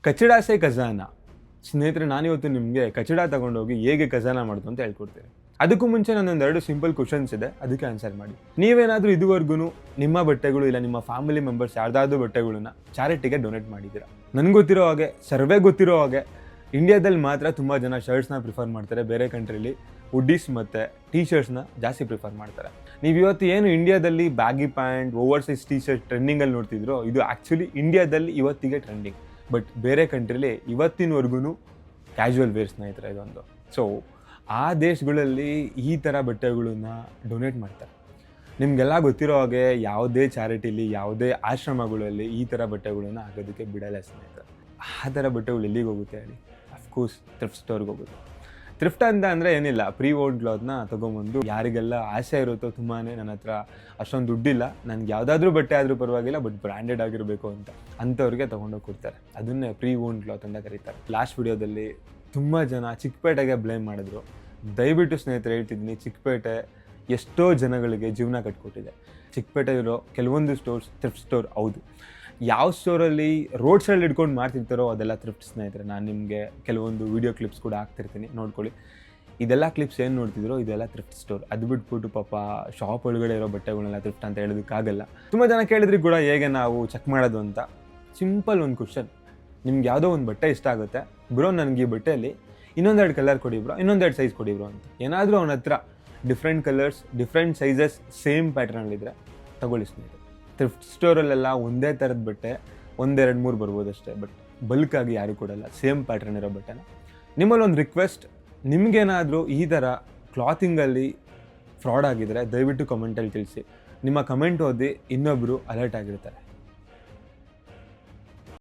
ಕಚಡಾ ಸೇ ಖಜಾನ. ಸ್ನೇಹಿತರೆ, ನಾನಿವತ್ತು ನಿಮಗೆ ಕಚಡಾ ತಗೊಂಡೋಗಿ ಹೇಗೆ ಖಜಾನ ಮಾಡೋದು ಅಂತ ಹೇಳ್ಕೊಡ್ತೀನಿ. ಅದಕ್ಕೂ ಮುಂಚೆ ನನ್ನೊಂದೆರಡು ಸಿಂಪಲ್ ಕ್ವಶನ್ಸ್ ಇದೆ, ಅದಕ್ಕೆ ಆನ್ಸರ್ ಮಾಡಿ. ನೀವೇನಾದರೂ ಇದುವರೆಗೂ ನಿಮ್ಮ ಬಟ್ಟೆಗಳು ಇಲ್ಲ ನಿಮ್ಮ ಫ್ಯಾಮಿಲಿ ಮೆಂಬರ್ಸ್ ಯಾರ್ದಾದ್ರೂ ಬಟ್ಟೆಗಳನ್ನ ಚಾರಿಟಿಗೆ ಡೊನೇಟ್ ಮಾಡಿದ್ದೀರಾ? ನನಗೆ ಗೊತ್ತಿರೋ ಹಾಗೆ, ಸರ್ವೆ ಗೊತ್ತಿರೋ ಹಾಗೆ, ಇಂಡಿಯಾದಲ್ಲಿ ಮಾತ್ರ ತುಂಬ ಜನ ಶರ್ಟ್ಸ್ನ ಪ್ರಿಫರ್ ಮಾಡ್ತಾರೆ. ಬೇರೆ ಕಂಟ್ರೀಲಿ ಹುಡ್ಡೀಸ್ ಮತ್ತು ಟೀ ಶರ್ಟ್ಸ್ನ ಜಾಸ್ತಿ ಪ್ರಿಫರ್ ಮಾಡ್ತಾರೆ. ನೀವು ಇವತ್ತು ಏನು ಇಂಡಿಯಾದಲ್ಲಿ baggy pant, over size T shirt ಟ್ರೆಂಡಿಂಗಲ್ಲಿ ನೋಡ್ತಿದ್ರು, ಇದು ಆ್ಯಕ್ಚುಲಿ ಇಂಡಿಯಾದಲ್ಲಿ ಇವತ್ತಿಗೆ ಟ್ರೆಂಡಿಂಗ್. ಬಟ್ ಬೇರೆ ಕಂಟ್ರೀಲಿ ಇವತ್ತಿನವರೆಗೂ ಕ್ಯಾಶುವಲ್ ವೇರ್ ಸ್ನೇಹಿತರೆ ಇದೊಂದು. ಸೊ ಆ ದೇಶಗಳಲ್ಲಿ ಈ ಥರ ಬಟ್ಟೆಗಳನ್ನ ಡೊನೇಟ್ ಮಾಡ್ತಾರೆ. ನಿಮಗೆಲ್ಲ ಗೊತ್ತಿರೋ ಹಾಗೆ ಯಾವುದೇ ಚಾರಿಟಿಲಿ, ಯಾವುದೇ ಆಶ್ರಮಗಳಲ್ಲಿ ಈ ಥರ ಬಟ್ಟೆಗಳನ್ನ ಆಗೋದಕ್ಕೆ ಬಿಡಲ್ಲ ಸ್ನೇಹಿತರೆ. ಆ ಥರ ಬಟ್ಟೆಗಳು ಎಲ್ಲಿಗೆ ಹೋಗುತ್ತೆ ಹೇಳಿ? ಅಫ್ಕೋರ್ಸ್ ಥ್ರಿಫ್ಟ್ ಸ್ಟೋರ್ಗೆ ಹೋಗುತ್ತೆ. ಥ್ರಿಫ್ಟ್ ಅಂತ ಅಂದರೆ ಏನಿಲ್ಲ, ಪ್ರೀ ಓಲ್ಡ್ ಕ್ಲಾತ್ನ ತೊಗೊಂಬಂದು ಯಾರಿಗೆಲ್ಲ ಆಸೆ ಇರುತ್ತೋ, ತುಂಬಾ ನನ್ನ ಹತ್ರ ಅಷ್ಟೊಂದು ದುಡ್ಡಿಲ್ಲ, ನನಗೆ ಯಾವುದಾದ್ರೂ ಬಟ್ಟೆ ಆದರೂ ಪರವಾಗಿಲ್ಲ ಬಟ್ ಬ್ರ್ಯಾಂಡೆಡ್ ಆಗಿರಬೇಕು ಅಂತ ಅಂಥವ್ರಿಗೆ ತೊಗೊಂಡೋಗಿ ಕೊಡ್ತಾರೆ. ಅದನ್ನೇ ಪ್ರೀ ಓಲ್ಡ್ ಕ್ಲಾತ್ ಅಂತ ಕರೀತಾರೆ. ಲಾಸ್ಟ್ ವಿಡಿಯೋದಲ್ಲಿ ತುಂಬ ಜನ ಚಿಕ್ಕಪೇಟೆಗೆ ಬ್ಲೇಮ್ ಮಾಡಿದ್ರು. ದಯವಿಟ್ಟು ಸ್ನೇಹಿತರೆ ಹೇಳ್ತಿದ್ದೀನಿ, ಚಿಕ್ಕಪೇಟೆ ಎಷ್ಟೋ ಜನಗಳಿಗೆ ಜೀವನ ಕಟ್ಕೊಟ್ಟಿದೆ. ಚಿಕ್ಕಪೇಟೆ ಇರೋ ಕೆಲವೊಂದು ಸ್ಟೋರ್ಸ್ ಥ್ರಿಫ್ಟ್ ಸ್ಟೋರ್ ಹೌದು. ಯಾವ ಸ್ಟೋರಲ್ಲಿ ರೋಡ್ ಸೈಡ್ ಇಟ್ಕೊಂಡು ಮಾಡ್ತಿರ್ತಾರೋ ಅದೆಲ್ಲ ಥ್ರಿಫ್ಟ್ ಸ್ನೇಹಿತರೆ. ನಾನು ನಿಮಗೆ ಕೆಲವೊಂದು ವೀಡಿಯೋ ಕ್ಲಿಪ್ಸ್ ಕೂಡ ಹಾಕ್ತಿರ್ತೀನಿ, ನೋಡ್ಕೊಳ್ಳಿ. ಇದೆಲ್ಲ ಕ್ಲಿಪ್ಸ್ ಏನು ನೋಡ್ತಿದ್ರು ಇದೆಲ್ಲ ಥ್ರಿಫ್ಟ್ ಸ್ಟೋರ್. ಅದು ಬಿಟ್ಬಿಟ್ಟು ಪಾಪ ಶಾಪ್ ಒಳಗಡೆ ಇರೋ ಬಟ್ಟೆಗಳನ್ನೆಲ್ಲ ಥ್ರಿಫ್ಟ್ ಅಂತ ಹೇಳೋದಕ್ಕಾಗಲ್ಲ. ತುಂಬ ಜನ ಕೇಳಿದ್ರಿ ಕೂಡ ಹೇಗೆ ನಾವು ಚೆಕ್ ಮಾಡೋದು ಅಂತ. ಸಿಂಪಲ್ ಒಂದು ಕ್ವಶನ್, ನಿಮ್ಗೆ ಯಾವುದೋ ಒಂದು ಬಟ್ಟೆ ಇಷ್ಟ ಆಗುತ್ತೆ, ಬ್ರೋ ನನಗೆ ಈ ಬಟ್ಟೆಯಲ್ಲಿ ಇನ್ನೊಂದೆರಡು ಕಲರ್ ಕೊಡಿ ಬ್ರೋ, ಇನ್ನೊಂದೆರಡು ಸೈಜ್ ಕೊಡಿ ಬ್ರೋ ಅಂತ. ಏನಾದರೂ ಅವನ ಹತ್ರ different colours, different sizes, same ಪ್ಯಾಟ್ರನಲ್ಲಿದ್ದರೆ ತಗೊಳ್ಳಿ ಸ್ನೇಹಿತರೆ. ಥ್ರಿಫ್ಟ್ ಸ್ಟೋರಲ್ಲೆಲ್ಲ ಒಂದೇ ಥರದ ಬಟ್ಟೆ 1-2-3 ಬರ್ಬೋದು ಅಷ್ಟೇ, ಬಟ್ ಬಲ್ಕಾಗಿ ಯಾರೂ ಕೊಡಲ್ಲ ಸೇಮ್ ಪ್ಯಾಟ್ರನ್ ಇರೋ ಬಟ್ಟೆನ. ನಿಮ್ಮಲ್ಲಿ ಒಂದು ರಿಕ್ವೆಸ್ಟ್, ನಿಮಗೇನಾದರೂ ಈ ಥರ ಕ್ಲಾತಿಂಗಲ್ಲಿ ಫ್ರಾಡ್ ಆಗಿದರೆ ದಯವಿಟ್ಟು ಕಮೆಂಟಲ್ಲಿ ತಿಳಿಸಿ. ನಿಮ್ಮ ಕಮೆಂಟ್ ಓದಿ ಇನ್ನೊಬ್ಬರು ಅಲರ್ಟ್ ಆಗಿರ್ತಾರೆ.